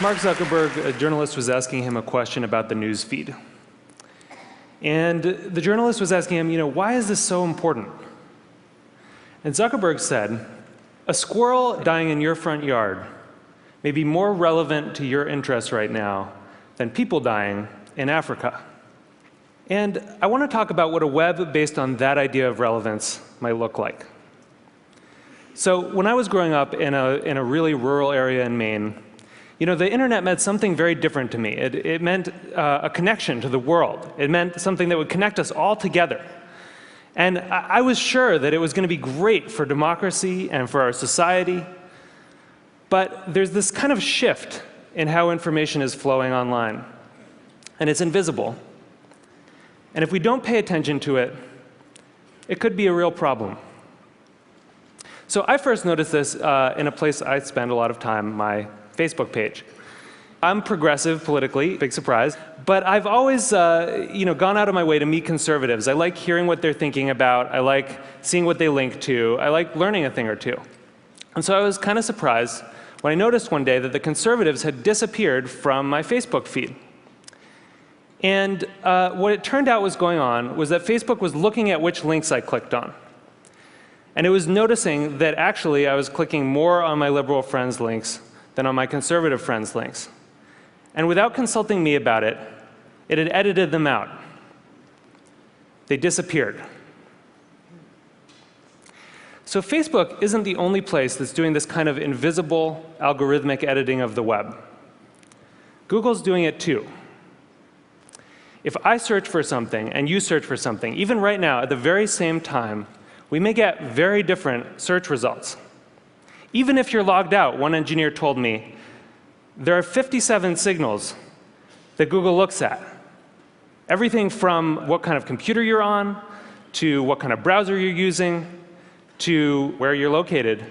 Mark Zuckerberg, a journalist, was asking him a question about the news feed. And the journalist was asking him, why is this so important? And Zuckerberg said, a squirrel dying in your front yard may be more relevant to your interests right now than people dying in Africa. And I want to talk about what a web based on that idea of relevance might look like. So when I was growing up in a really rural area in Maine, the internet meant something very different to me. It meant a connection to the world. It meant something that would connect us all together. And I was sure that it was going to be great for democracy and for our society. But there's this kind of shift in how information is flowing online. And it's invisible. And if we don't pay attention to it, it could be a real problem. So I first noticed this in a place I spend a lot of time, my Facebook page. I'm progressive politically, big surprise, but I've always gone out of my way to meet conservatives. I like hearing what they're thinking about. I like seeing what they link to. I like learning a thing or two. And so I was kind of surprised when I noticed one day that the conservatives had disappeared from my Facebook feed. And what it turned out was going on was that Facebook was looking at which links I clicked on. And it was noticing that actually I was clicking more on my liberal friends' links than on my conservative friends' links. And without consulting me about it, it had edited them out. They disappeared. So Facebook isn't the only place that's doing this kind of invisible algorithmic editing of the web. Google's doing it too. If I search for something and you search for something, even right now at the very same time, we may get very different search results. Even if you're logged out, one engineer told me, there are 57 signals that Google looks at. Everything from what kind of computer you're on, to what kind of browser you're using, to where you're located,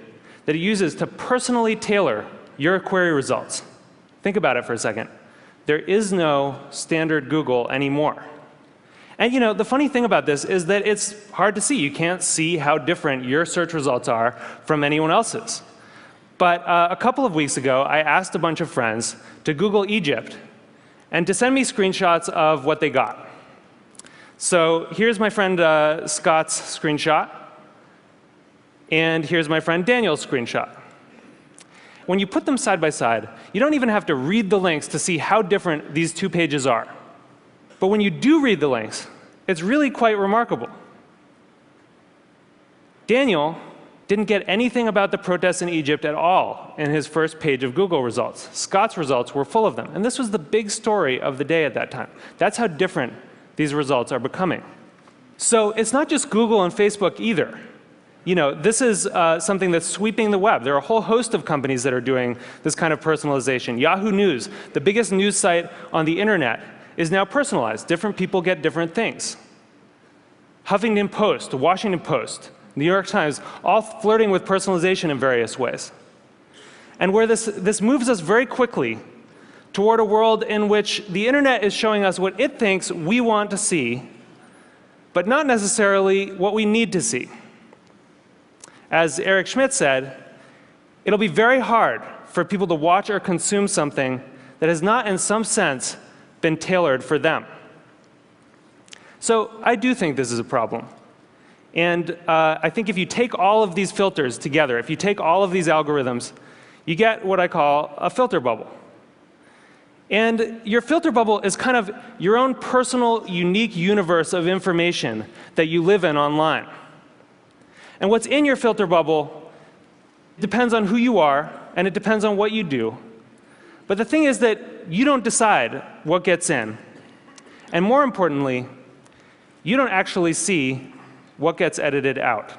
that it uses to personally tailor your query results. Think about it for a second. There is no standard Google anymore. And the funny thing about this is that it's hard to see. You can't see how different your search results are from anyone else's. But a couple of weeks ago, I asked a bunch of friends to Google Egypt and to send me screenshots of what they got. So here's my friend Scott's screenshot. And here's my friend Daniel's screenshot. When you put them side by side, you don't even have to read the links to see how different these two pages are. But when you do read the links, it's really quite remarkable. Daniel didn't get anything about the protests in Egypt at all in his first page of Google results. Scott's results were full of them. And this was the big story of the day at that time. That's how different these results are becoming. So it's not just Google and Facebook either. This is something that's sweeping the web. There are a whole host of companies that are doing this kind of personalization. Yahoo News, the biggest news site on the internet, is now personalized. Different people get different things. Huffington Post, the Washington Post, New York Times, all flirting with personalization in various ways. And where this moves us very quickly toward a world in which the internet is showing us what it thinks we want to see, but not necessarily what we need to see. As Eric Schmidt said, it'll be very hard for people to watch or consume something that has not, in some sense, been tailored for them. So I do think this is a problem. And I think if you take all of these filters together, if you take all of these algorithms, you get what I call a filter bubble. And your filter bubble is kind of your own personal, unique universe of information that you live in online. And what's in your filter bubble depends on who you are, and it depends on what you do. But the thing is that you don't decide what gets in. And more importantly, you don't actually see what gets edited out.